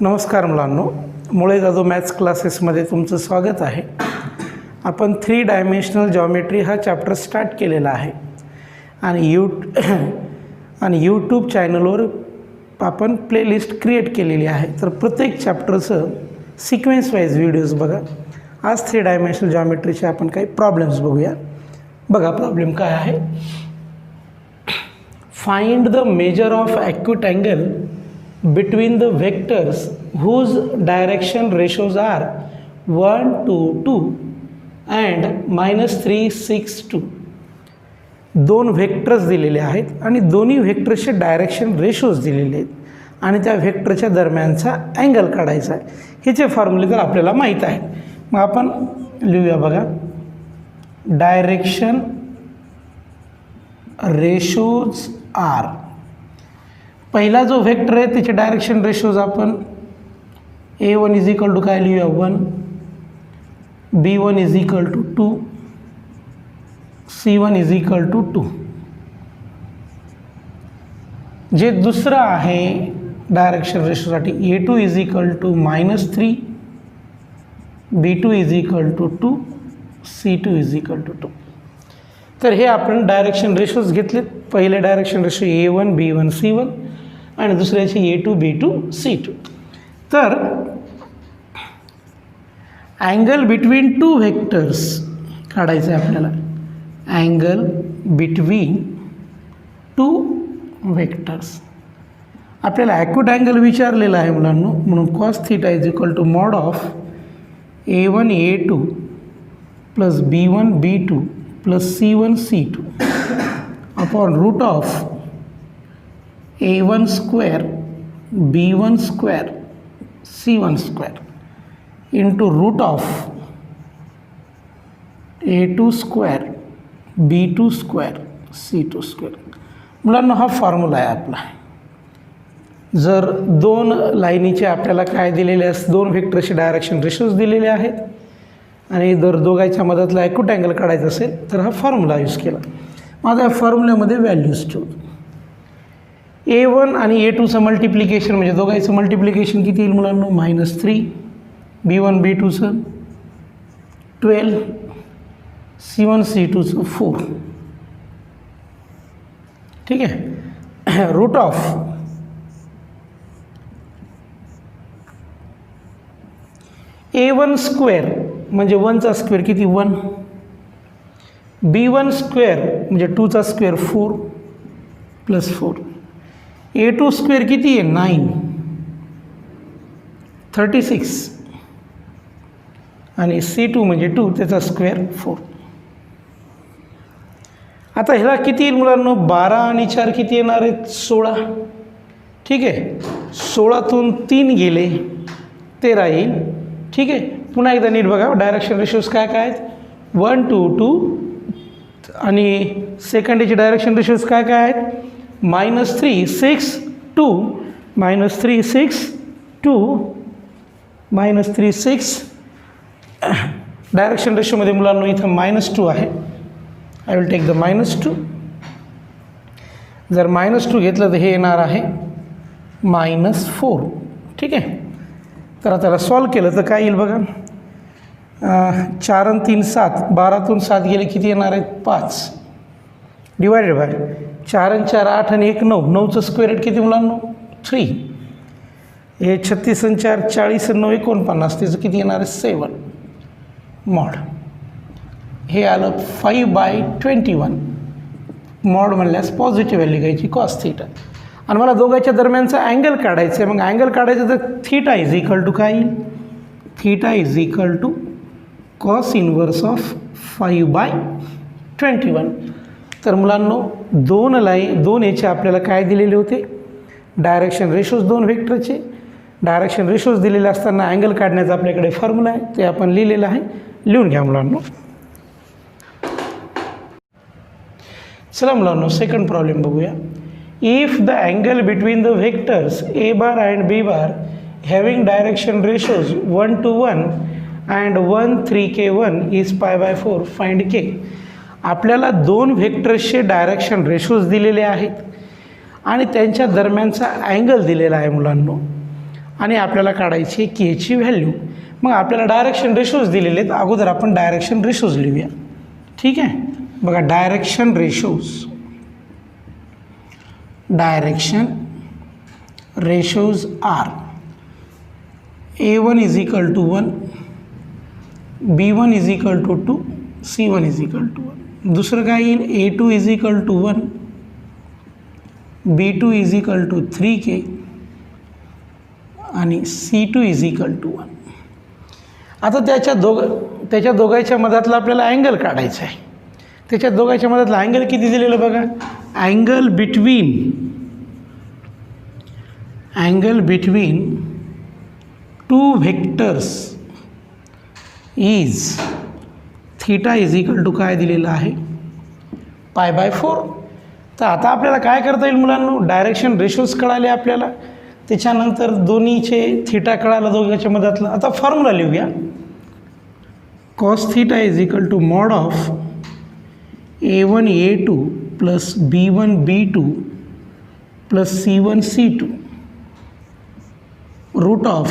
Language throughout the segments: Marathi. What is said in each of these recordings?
नमस्कार मुलांनो, मुळे जाधव मॅथ्स क्लासेसमध्ये तुमचं स्वागत आहे. आपण 3 डायमेन्शनल जॉमेट्री हा चॅप्टर स्टार्ट केलेला आहे आणि यूट्यूब चॅनलवर आपण प्लेलिस्ट क्रिएट केलेली आहे. तर प्रत्येक चॅप्टरचं सिक्वेन्स वाईज व्हिडिओज बघा. आज 3 डायमेन्शनल जॉमेट्रीचे आपण काही प्रॉब्लेम्स बघूया. बघा प्रॉब्लेम काय आहे. Find the measure of acute angle between the vectors whose direction ratios are 1, 2, 2 and -3, 6, 2. दोन व्हेक्टर्स दिलेले आहेत आणि दोन्ही व्हेक्टर्सचे डायरेक्शन रेशोज दिलेले आहेत आणि त्या व्हेक्टरच्या दरम्यानचा अँगल काढायचा आहे. ह्याचे फॉर्म्युले तर आपल्याला माहीत आहे. मग आपण लिहूया बघा. Direction ratios are. पहिला जो व्हेक्टर आहे त्याचे डायरेक्शन रेशोज आपण A1 इज इक्वल टू काय लिहूया 1, B1 is equal to 2, C1 is equal to 2. जे दुसरं आहे डायरेक्शन रेशोसाठी A2 is equal to -3, B2 is equal to 2, C2 is equal to 2. तर हे आपण डायरेक्शन रेशोज घेतलेत. पहिले direction ratio A1, B1, C1 आणि दुसऱ्याचे A2, B2, C2. तर अँगल बिटवीन टू व्हेक्टर्स काढायचं आहे आपल्याला. Angle between two vectors. आपल्याला ॲक्यूट अँगल विचारलेला आहे मुलांनो, म्हणून cos theta is equal to mod of A1 A2 plus B1 B2 plus C1 C2 upon root of A1 square B1 square C1 square into root of A2 square B2 square C2 square. मुलांना हा फॉर्म्युला आहे आपला. जर दोन लाईनीचे आपल्याला काय दिलेले असते, दोन व्हेक्टरचे डायरेक्शन रेशोज दिलेले आहेत आणि जर दोघांच्या मदतला ॲक्यूट अँगल काढायचा असेल तर हा फॉर्म्युला यूज केला. माझा या फॉर्म्युल्यामध्ये व्हॅल्यूज ठेवतो. A1 आणि A2चं मल्टिप्लिकेशन म्हणजे दोघांचं मल्टिप्लिकेशन किती येईल मुलांना -3, B1 B2चं 12, C1 C2चं 4. ठीक आहे. रूट ऑफ A1 स्क्वेअर म्हणजे 1चा स्क्वेअर किती 1, B1 स्क्वेअर म्हणजे 2चा स्क्वेअर 4 प्लस 4, A2 स्क्वेअर किती आहे 9, 36 आणि C2 म्हणजे 2 त्याचा स्क्वेअर 4. आता ह्याला किती येईल मुलांना 12 आणि 4 किती येणार आहेत 16. ठीक आहे. 16तून 3 गेले 13 येईल. ठीक आहे. पुन्हा एकदा नीट बघा. डायरेक्शन रेशोज काय काय आहेत 1, 2, 2 आणि सेकंडचे डायरेक्शन रेशोज काय काय आहेत -3, 6, 2, -3, 6, 2, -3, 6. डायरेक्शन रेशोमध्ये मुलांना इथं -2 आहे. I will take the -2. जर -2 घेतलं तर हे येणार आहे -4. ठीक आहे. तर त्याला सॉल्व केलं तर काय येईल बघा. 4 आणि 3 7, 12तून 7 गेले किती येणार आहेत 5 डिवायडेड बाय 4 आणि 4 8 आणि 1 9, 9चं स्क्वेअर रूट किती मुलांना 3. हे 36 आणि 4 40 आणि 9 49, त्याचं किती येणार आहे 7 मॉड. हे आलं 5/21. मॉड म्हणल्यास पॉझिटिव्ह व्हॅल्यू घ्यायची cos थीटा आणि मला दोघांच्या दरम्यानचा अँगल काढायचं आहे. मग अँगल काढायचं तर थीटा इज इक्वल टू काय येईल, theta is equal to cos inverse of 5/21. तर मुलांनो दोन याचे आपल्याला काय दिलेले होते डायरेक्शन रेशोज. दोन व्हेक्टरचे डायरेक्शन रेशोज दिलेले असताना अँगल काढण्याचा आपल्याकडे फॉर्म्युला आहे, ते आपण लिहिलेलं आहे. लिहून घ्या मुलांनो. चला मुलांनो सेकंड प्रॉब्लेम बघूया. If the angle between the vectors a bar and b bar having direction ratios 1 to 1 and 1 3k1 is π/4, find k. आपल्याला दोन व्हेक्टर्सचे डायरेक्शन रेशोज दिलेले आहेत आणि त्यांच्या दरम्यानचा अँगल दिलेला आहे मुलांनो. आणि आपल्याला काढायची केची व्हॅल्यू. मग आपल्याला डायरेक्शन रेशोज दिलेले आहेत. अगोदर आपण डायरेक्शन रेशोज लिहूया. ठीक आहे, बघा direction ratios are A1 is equal to 1, B1 is equal to 2, C1 is equal to 1. दुसरं काय येईल, A2 is equal to 1, B2 is equal to 3K आणि C2 इज इक्वल टू 1. आता त्याच्या दोघांच्या मधातला आपल्याला अँगल काढायचा आहे. त्याच्या दोघांच्या मधातला अँगल किती दिलेलं बघा, angle between two vectors is theta is equal to काय दिलेलं आहे, π/4. तर आता आपल्याला काय करता येईल मुलांनो, डायरेक्शन रेशोज कळाले आपल्याला, त्याच्यानंतर दोन्हीचे थीटा कळाला दोघांच्या मधातला. आता फॉर्म्युला लिहूया. cos theta is equal to mod of A1 A2 plus B1 B2 plus C1 C2 root of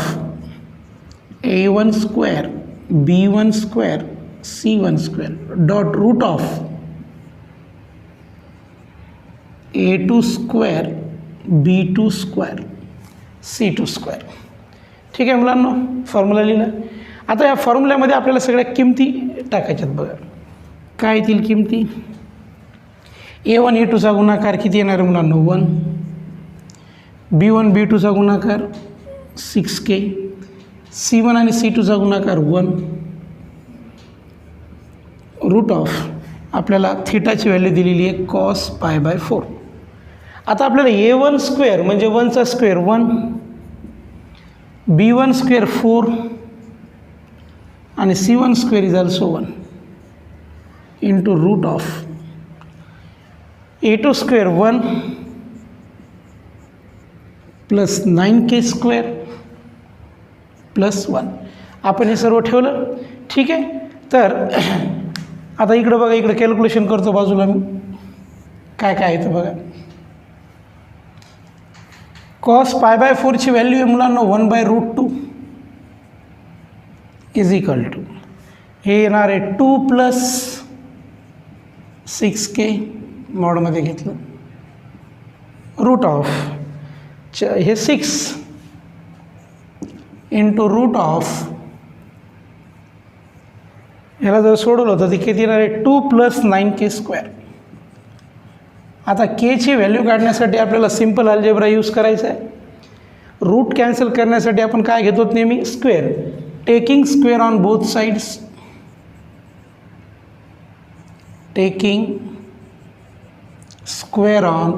A1 square B1 square C1 square dot root of A2 square B2 square C2 square. ठीक आहे मुलांनो, फॉर्म्युला लिहिला. आता या फॉर्म्युल्यामध्ये आपल्याला सगळ्या किमती टाकायच्यात. बघा काय येतील किमती. A1 A2चा गुणाकार किती येणार आहे मुलांनो, 1. B1 B2चा गुणाकार 6K, C1 आणि C2चा गुणाकार 1. रूट ऑफ आपल्याला थीटाची व्हॅल्यू दिलेली आहे cos π/4. आता आपल्याला A1 स्क्वेअर म्हणजे 1चा स्क्वेअर 1, B1 स्क्वेअर 4 आणि C1 square is also 1 into root of A2 square 1 plus 9K square plus 1. आपण हे सर्व ठेवलं. ठीक आहे, तर आता इकडं बघा, इकडं कॅल्क्युलेशन करतो बाजूला मी. काय काय येतं बघा. cos π/4 ची व्हॅल्यू आहे मुलांना 1/√2 इज इक्वल टू, हे येणार आहे 2 प्लस 6K मॉडमध्ये घेतलं, रूट ऑफ हे 6 इंटू रूट ऑफ, ह्याला जर सोडवलं तर ते किती येणार आहे 2 प्लस 9K स्क्वेअर. आता केची व्हॅल्यू काढण्यासाठी आपल्याला सिम्पल अल्जेब्रा यूज करायचा आहे. रूट कॅन्सल करण्यासाठी आपण काय घेतो नेहमी, square. Taking square on both sides, taking square on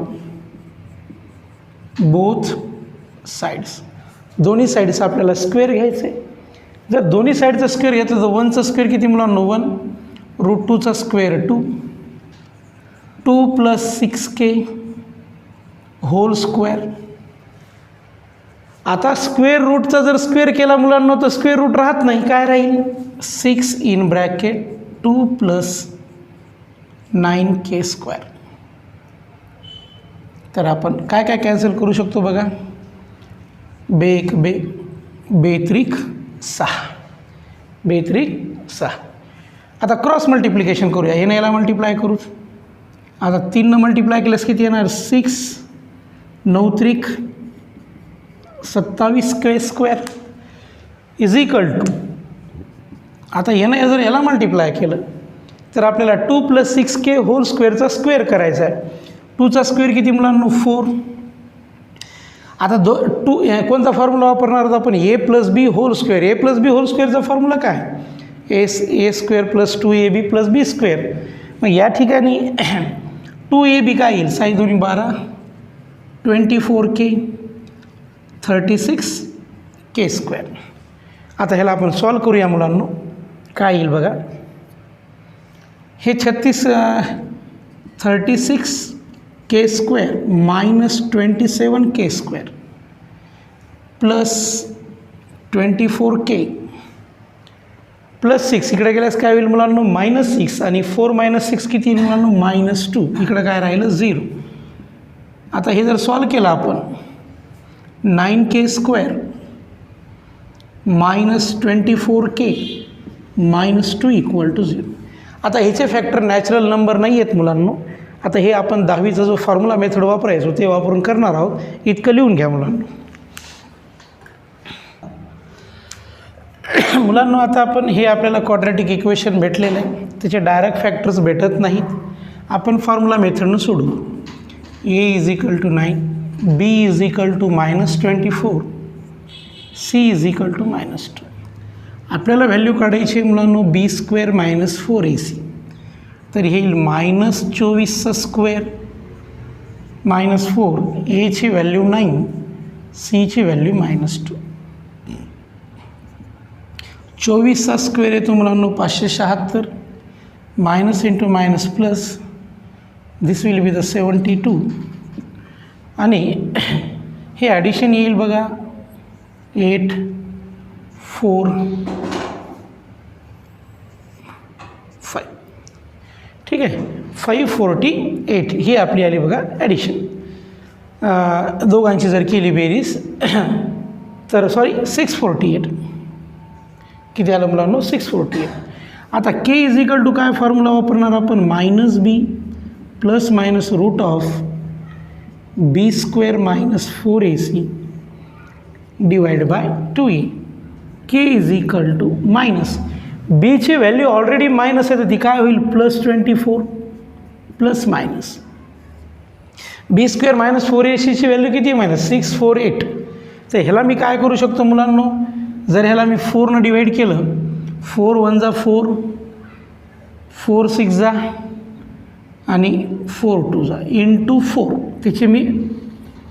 both sides. दोन्ही साईड्स आपल्याला स्क्वेअर घ्यायचे. जर दोन्ही साईडचं स्क्वेअर घेतलं तर 1चं स्क्वेअर किती मुलांना 1, √2चा square 2, 2 plus 6K whole square. आता स्क्वेअर रूटचा जर स्क्वेअर केला मुलांना तर स्क्वेअर रूट राहत नाही, काय राहील 6 in bracket 2 plus 9K square. तर आपण काय काय कॅन्सल करू शकतो बघा, बेक बे बेत्रिक 6, बेत्रिक 6. आता क्रॉस मल्टिप्लिकेशन करूया, हे याला मल्टिप्लाय करू. आता 3 मल्टिप्लाय केल्यास किती येणार 6, 9 त्रिक 27K square is equal to, आता यानं जर याला मल्टिप्लाय केलं तर आपल्याला 2 प्लस 6K होल स्क्वेअरचा स्क्वेअर करायचा आहे. 2चा स्क्वेअर किती मुलांना 4. आता कोणता फॉर्म्युला वापरणार आहोत आपण, A plus B whole square. A plus B whole स्क्वेअरचा फॉर्म्युला काय, A square plus 2AB plus B square. मग या ठिकाणी 2AB काय येईल, 6 2 12, 24K 36K स्क्वेअर. आता ह्याला आपण सॉल्व करूया मुलांनो. काय येईल बघा, हे 36K square minus 27K square plus 24K plus 6, इकडे गेल्यास काय होईल मुलांनो -6 आणि 4 - 6 किती येईल मुलांनो -2. इकडे काय राहिलं 0. आता हे जर सॉल्व केलं आपण 9K स्क्वेअर -24k -2 = 0. आता ह्याचे फॅक्टर नॅचरल नंबर नाही आहेत मुलांनो. आता हे आपण 10वीचा जो फॉर्म्युला मेथड वापरायचो ते वापरून करणार आहोत. इतकं लिहून घ्या मुलांनो. मुलांनो आता आपण हे आपल्याला क्वाड्रॅटिक इक्वेशन भेटलेलं आहे, त्याचे डायरेक्ट फॅक्टर्स भेटत नाहीत. आपण फॉर्म्युला मेथडनं सोडवू. a = 9, b = -24, c = -2. आपल्याला व्हॅल्यू काढायची आहे मुलांनो b² - 4ac. तर हे येईल -24² -4, a ची व्हॅल्यू 9, c ची व्हॅल्यू -2. 24² येतो मुलांनो 576, minus into minus plus, this will be the 72. आणि हे ॲडिशन येईल बघा 8, 4, 5. ठीक आहे, 548 ही आपली आली बघा ॲडिशन. दोघांची जर केली बेरीज तर 648 किती आलं मुलांनो 648. आता k = काय फॉर्म्युला वापरणार आपण -b ± (b² - 4ac) / 2a. k = b ची व्हॅल्यू ऑलरेडी मायनस आहे तर ती काय होईल +24 ± (b² - 4ac) ची व्हॅल्यू किती -648. तर ह्याला मी काय करू शकतो मुलांनो, जर ह्याला मी 4 डिवाइड केलं, 4 × 1 = 4, 4 × 6 = आणि 4 × 2 = 4, त्याची मी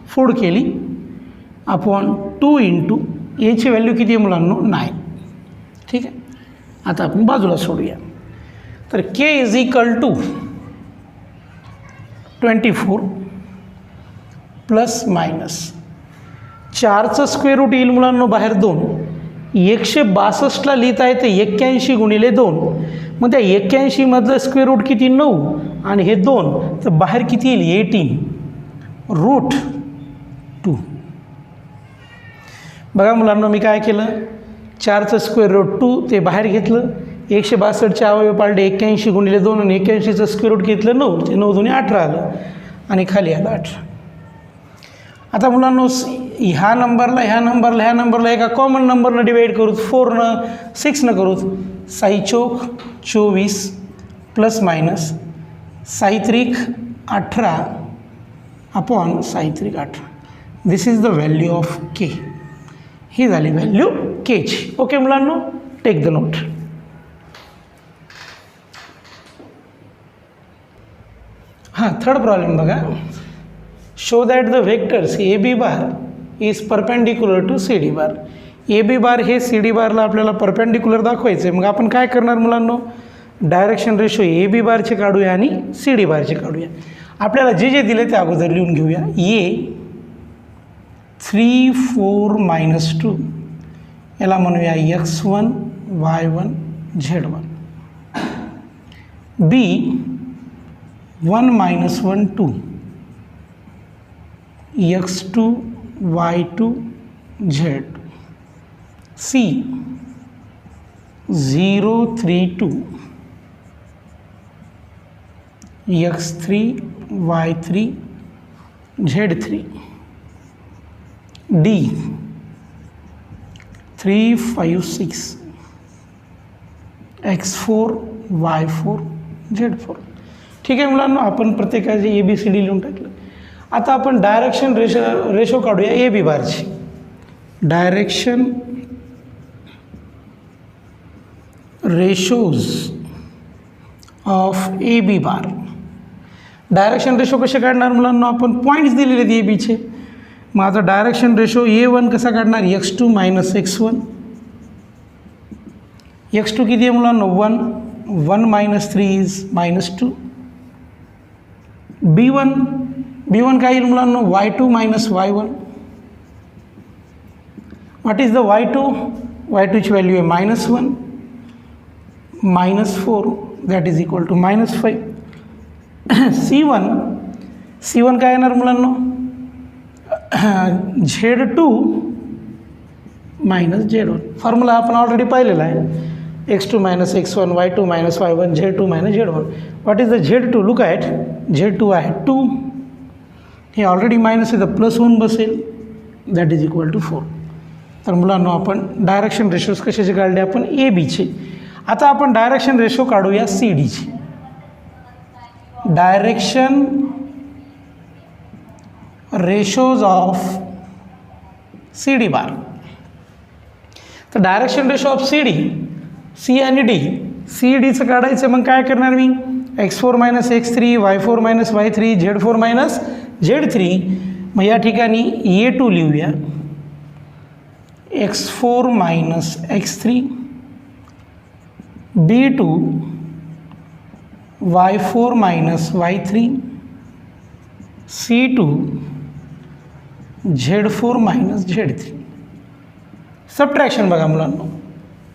फोड केली अपॉन 2 × याची व्हॅल्यू किती आहे मुलांनो 9. ठीक आहे, आता आपण बाजूला सोडूया. तर k = 24 ± 4चं स्क्वेअर रूट येईल मुलांनो बाहेर 2. 162ला लिहिता येते 81 × 2. मग त्या 81 मधलं स्क्वेअर रूट किती 9 आणि हे 2, तर बाहेर किती येईल 18√2. बघा मुलांना मी काय केलं, 4चं स्क्वेअर रूट 2 ते बाहेर घेतलं, 162चे अवयव पाळले 81 × 2 आणि 81चं स्क्वेअर रूट घेतलं 9, ते 9 × 18 आलं आणि खाली आलं 18. आता मुलांनो ह्या नंबरला एका कॉमन नंबरनं डिवाइड करूत, 4 नं 6 नं करूत. 6 चौक 24 ± 6 त्रिक 18 अपॉन 6 त्रिक 18. This is the value of K. ही झाली व्हॅल्यू केची. ओके मुलांनो, टेक द नोट. हां, थर्ड प्रॉब्लेम बघा. Show that the vectors AB bar is perpendicular to CD bar. AB bar हे CD बारला आपल्याला परपेंडिक्युलर दाखवायचं आहे. मग आपण काय करणार मुलांनो, डायरेक्शन रेशो AB बारचे काढूया आणि CD बारचे काढूया. आपल्याला जे जे दिले ते अगोदर लिहून घेऊया. A 3, 4, -2 याला म्हणूया x1, y1, z1. B 1, -1, 2 x2, y2, z. C 0, 3, 2 x3, y3, z3. D 3, 5, 6 x4, y4, z4. ठीक आहे मुलांना, आपण प्रत्येकाचे ABCD लिहून टाकलं. आता आपण डायरेक्शन रेशो काढूया AB बारची. Direction ratios of AB bar. Direction ratio कसे काढणार मुलांना, आपण पॉईंट्स दिलेले आहेत ABचे. मग आता डायरेक्शन रेशो A1 कसा काढणार, x2 - x1. x2 किती आहे मुलांना 1, 1 - 3 इज -2. B1 काय येईल मुलांना y2 - y1. What is the y2 ची व्हॅल्यू आहे -1, -4 that is equal to -5. C1 काय येणार मुलांना Z2 मायनस Z1. फॉर्म्युला आपण ऑलरेडी पाहिलेला आहे. x2 minus x1, y2 minus y1, Z2 minus Z1. What is the Z2? Look at Z2 आहे 2. हे ऑलरेडी मायनस आहे तर प्लस होऊन बसेल, दॅट इज इक्वल टू 4. तर मुलांना आपण डायरेक्शन रेशोज कशाचे काढले आपण? ए बीचे. आता आपण डायरेक्शन रेशो काढूया सी डीचे. Direction ratios of C D bar. तर direction ratio of C D, C आणि डी. सी डीचं काढायचं, मग काय करणार मी? x4 minus x3, y4 minus y3, Z4 minus Z3. मग या ठिकाणी A2 लिहूया, x4 minus x3, B2 y4 minus y3, C2 Z4 minus Z3. Subtraction बघा मुलांना,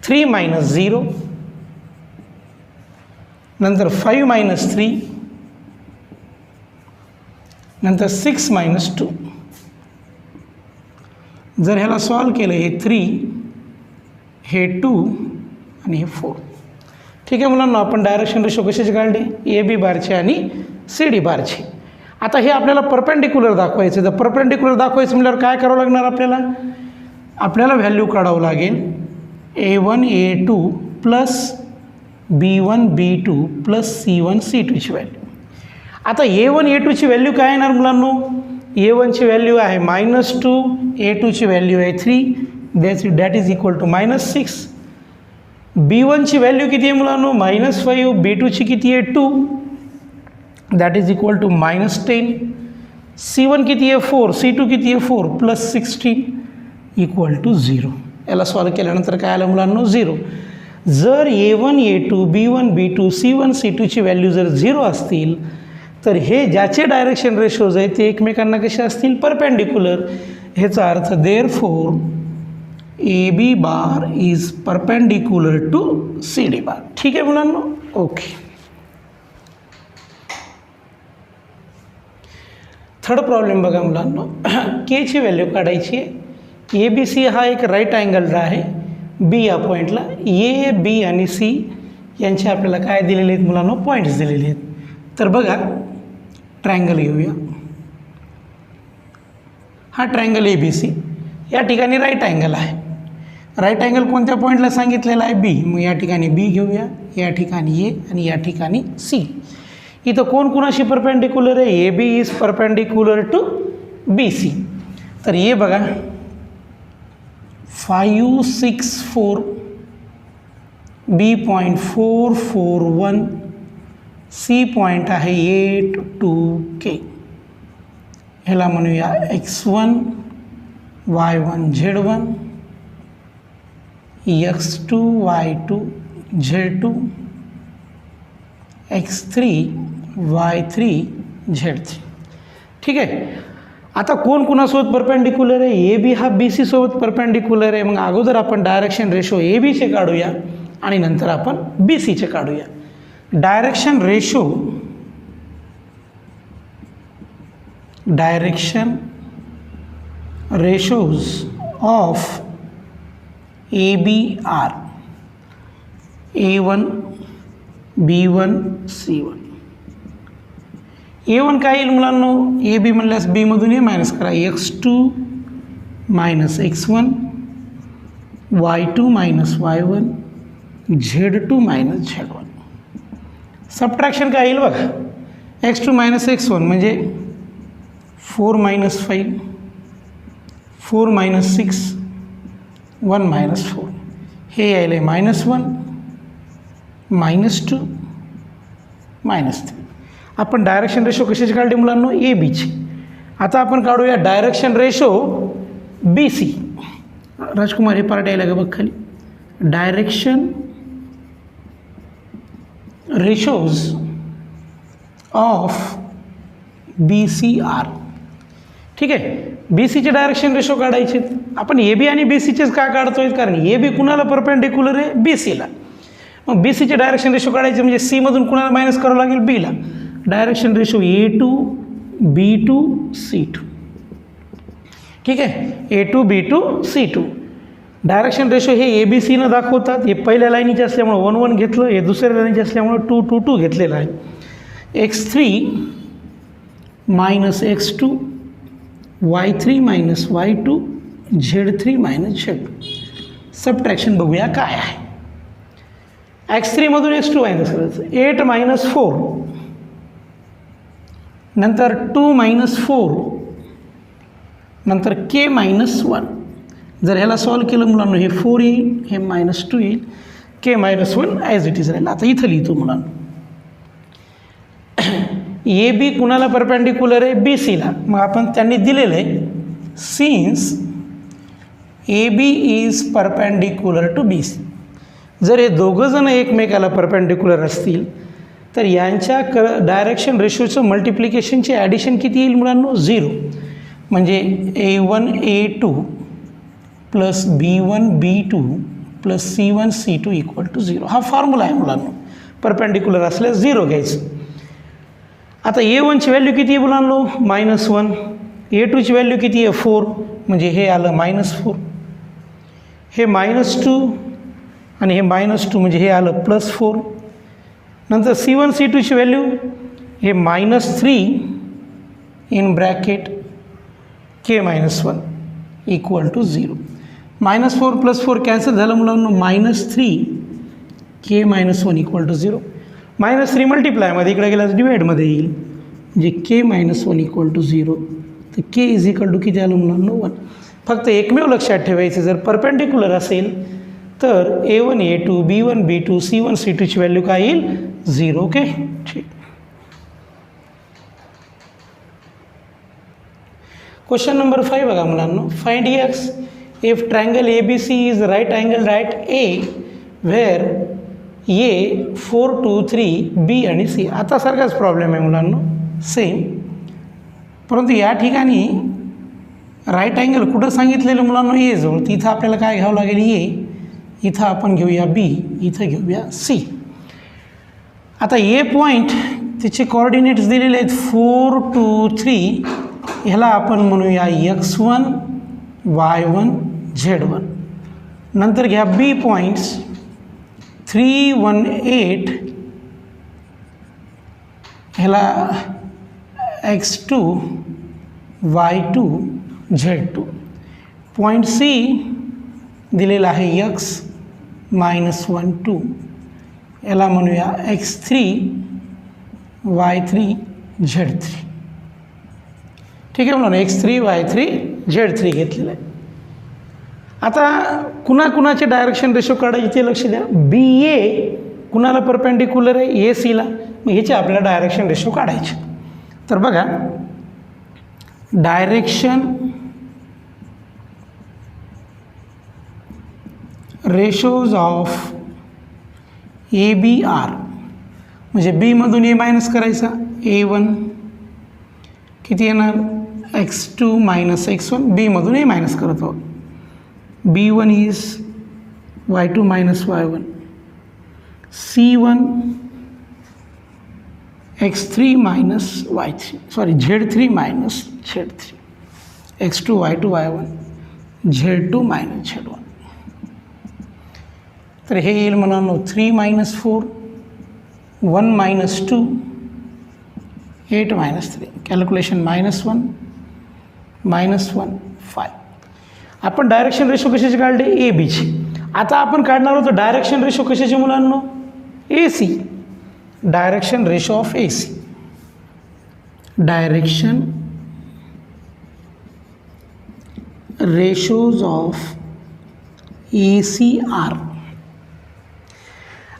3 मायनस 0, नंतर 5 मायनस 3, नंतर 6 मायनस 2. जर ह्याला सॉल्व केलं, हे 3, हे 2 आणि हे 4. ठीक आहे मुलांना, आपण डायरेक्शन रेशो कशाचे काढले? ए बी बारचे आणि सी डी बारचे. आता हे आपल्याला परपेंडिक्युलर दाखवायचं. तर परपेंडिक्युलर दाखवायचं म्हटल्यावर काय करावं लागणार आपल्याला? आपल्याला व्हॅल्यू काढावं लागेल A1 A2 plus B1 B2 plus C1 C2ची value. आता A1 A2ची व्हॅल्यू काय येणार मुलांनो? A1ची व्हॅल्यू आहे -2, A2ची व्हॅल्यू आहे 3, दॅट इज इक्वल टू -6. B1ची व्हॅल्यू किती आहे मुलांनो? -5. B2ची किती आहे? 2, that is equal to -10. C1 किती आहे? 4. C2 किती आहे? 4 प्लस 16 इक्वल टू 0. याला सॉल्व केल्यानंतर काय आलं मुलांनो? 0. जर A1 A2 B1 B2 C1 C2ची value जर 0 असतील तर हे ज्याचे डायरेक्शन रेशोज आहेत ते एकमेकांना कसे असतील? परपेंडिक्युलर. ह्याचा अर्थ therefore A B bar is perpendicular to C D bar. ठीक आहे मुलांनो? ओके. थर्ड प्रॉब्लेम बघा मुलांनो, केची व्हॅल्यू काढायची आहे. ए बी सी हा एक राईट अँगलचा आहे बी या पॉईंटला. ए बी आणि सी यांचे आपल्याला काय दिलेले आहेत मुलांनो? पॉईंट्स दिलेले आहेत. तर बघा, ट्रायंगल घेऊया. हा ट्रायंगल ए बी सी, या ठिकाणी राईट अँगल आहे. राईट अँगल कोणत्या पॉईंटला सांगितलेला आहे? बी. मग या ठिकाणी बी घेऊया, या ठिकाणी ए आणि या ठिकाणी सी. इथं कोण कोणाशी परपेंडिक्युलर आहे? A B is perpendicular to B C. तर ए बघा 5 6 4, बी पॉईंट 4 4 1, सी पॉईंट आहे 8 2 के. ह्याला म्हणूया x1 y1 z1, x2 y2 z2, x3 y3 z3. ठीक आहे. आता कोण कोणासोबत परपेंडिक्युलर आहे? ए बी हा बी सी सोबत परपेंडिक्युलर आहे. मग अगोदर आपण डायरेक्शन रेशो ए बीचे काढूया आणि नंतर आपण बी सीचे काढूया. Direction ratios of A B are A1 B1 C1. A1 काय येईल मुलांनो? ए बी म्हणल्यास बी मधून ए मायनस करा, x2 minus x1, y2 minus y1, z2 minus z1. Subtraction काय येईल बघा, x2 मायनस x1 म्हणजे 4 मायनस 5, 4 मायनस 6, 1 मायनस 4. हे यायला आहे -1, -2, -3. आपण डायरेक्शन रेशो कशाची काढली मुलांनो? ए बीची. आता आपण काढूया direction ratio B C. Rajkumar हे पार्ट यायला का बघ खाली. Direction ratios of B C are. ठीक आहे. बी सीचे डायरेक्शन रेशो काढायचे. आपण ए बी आणि बी सीचेच का काढतोय? कारण ए बी कुणाला परपेंडिक्युलर आहे? बी सीला. मग बी सीचे डायरेक्शन रेशो काढायचे म्हणजे सी मधून कुणाला मायनस करावं लागेल? बीला. Direction ratio A2 B2 C2. ठीक आहे. A2 B2 C2. Direction ratio हे ए बी सीनं दाखवतात. हे पहिल्या लाईनीचे असल्यामुळं 1 1 घेतलं, हे दुसऱ्या लाईनीचे असल्यामुळं 2 2 2 घेतलेलं आहे. x3 minus x2 y3 minus y2 z3 minus z2. Subtraction बघूया काय आहे. x3मधून x2 मायनस करायचं. 8 मायनस 4 नंतर 2 मायनस 4 नंतर k मायनस 1. जर ह्याला सॉल्व केलं मुलांना हे 4 येईल, हे -2 येईल, k minus 1 as it is राहील. आता इथं लिहितो मुलांना. ए बी कुणाला परपेंडिक्युलर आहे, बी सीला. मग आपण त्यांनी दिलेलं आहे since A B is perpendicular to B C. जर हे दोघंजणं एकमेकाला परपेंडिक्युलर असतील तर यांच्या डायरेक्शन रेशोचं मल्टिप्लिकेशनचे ॲडिशन किती येईल मुलांनो, 0. म्हणजे A1 A2 plus B1 B2 plus C1 C2 equal to 0. हा फॉर्म्युला आहे मुलांनो. परपेंडिक्युलर असल्यास 0 घ्यायचं. आता A1ची व्हॅल्यू किती आहे मुलांनो, -1. A2ची व्हॅल्यू किती आहे, 4. म्हणजे हे आलं -4. हे -2 आणि हे -2 म्हणजे हे आलं +4. नंतर C1 C2ची व्हॅल्यू हे -3 in bracket k -1 equal to 0. -4 +4 cancel झालं मुलांना, -3 k -1 इक्वल टू 0. -3 मल्टिप्लायमध्ये इकडे गेल्यास डिवाईडमध्ये येईल, म्हणजे k -1 इक्वल टू 0. तर k इज इक्वल टू किती आलं मुलांना, 1. फक्त एकमेव लक्षात ठेवायचं, जर परपेंडिक्युलर असेल तर A1 A2 B1 B2 C1 C2ची value काय येईल, 0. ओके, ठीक. क्वेश्चन नंबर 5 बघा मुलांना. Find x if triangle ABC is right angle right A where A 4 2 3 B आणि C. आता सारखाच प्रॉब्लेम आहे मुलांना, सेम. परंतु या ठिकाणी राईट अँगल कुठं सांगितलेलं मुलांना, ए जवळ. तिथं आपल्याला काय घ्यावं लागेल, ए. इथं आपण घेऊया B, इथं घेऊया C. आता ए पॉईंट तिचे कोऑर्डिनेट्स दिलेले आहेत 4 2 3. ह्याला आपण म्हणूया x1 y1 z1. नंतर घ्या B पॉईंट्स 3 1 8. ह्याला x2 y2 z2. Point C दिलेला आहे x -1 2. याला म्हणूया x3 y3 z3. ठीक आहे म्हणून x3 y3 z3 घेतलेलं आहे. आता कुणाकुणाचे डायरेक्शन रेशो काढायचे ते लक्ष द्या. BA कुणाला परपेंडिक्युलर आहे, ACला. मग ह्याचे आपल्याला डायरेक्शन रेशो काढायचे. तर बघा, डायरेक्शन रेशोज ऑफ ABR म्हणजे बीमधून A मायनस करायचा, A1 किती येणार, x2 - x1. बीमधून A मायनस करत आहोत. B1 is y2 - y1. C1 x3 - y3 sorry z3 - z3. x2 y2 y1 z2 - z1. तर हे येईल म्हणा 3 - 4 1 - 2 8 - 3. कॅल्क्युलेशन -1 -1 5. आपण डायरेक्शन रेशो कशाचे काढले, ए बीचे. आता आपण काढणार होतो डायरेक्शन रेशो कशाचे मुलांनो, AC. Direction ratio of AC. Direction ratios of ACR.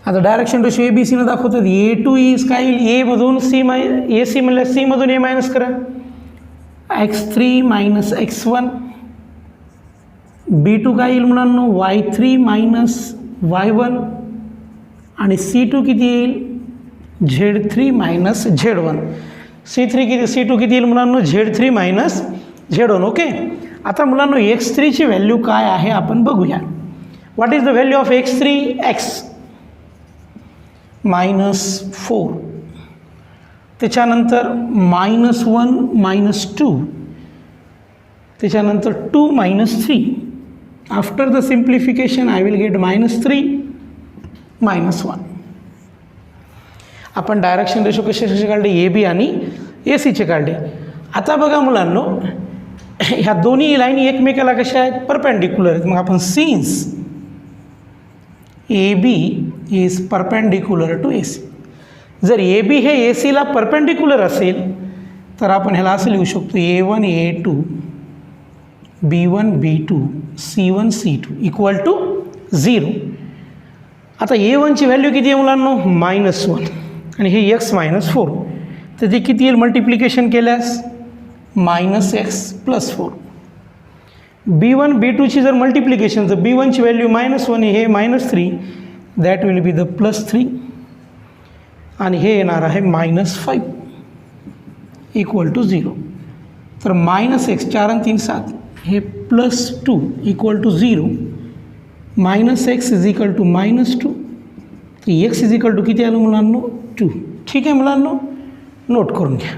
आता डायरेक्शन रेशो ABCनं दाखवतात. A2 इज काय येईल, ए मधून AC म्हणल्या C मधून A मायनस करा. x3 - x1. B2 काय येईल मुलांनो, y3 - y1 आणि C2 किती येईल, z3 - z1. C2 किती येईल मुलांनो, z3 - z1. ओके. आता मुलांनो x3ची व्हॅल्यू काय आहे आपण बघूया. What is the value of x3, x -4. त्याच्यानंतर -1 - 2. त्याच्यानंतर 2 - 3. After the simplification I will get -3 -1. आपण डायरेक्शन रेशो कसे काढले, ए बी आणि ए सीचे काढले. आता बघा मुलांनो, ह्या दोन्ही लाईनी एकमेकाला कशा आहेत, परपेंडिक्युलर आहेत. मग आपण since A B is perpendicular to A C, जर ए बी हे ए सीला परपेंडिक्युलर असेल तर आपण ह्याला असं लिहू शकतो A1 A2 B1 B2 C1 C2 equal to 0. आता A1ची व्हॅल्यू किती आहे मुलांनो, -1 आणि हे x -4, तर ते किती येईल मल्टिप्लिकेशन केल्यास, -x + 4. B1 B2ची जर मल्टिप्लिकेशन, तर B1ची व्हॅल्यू -1 हे -3, दॅट विल बी द +3 आणि हे येणार आहे -5 इक्वल टू 0. तर -x 4 आणि 3 7 हे +2 equal to 0, -x is equal to -2, तर x इज इक्वल टू किती आलं मुलांनो, 2. ठीक आहे मुलांनो, नोट करून घ्या.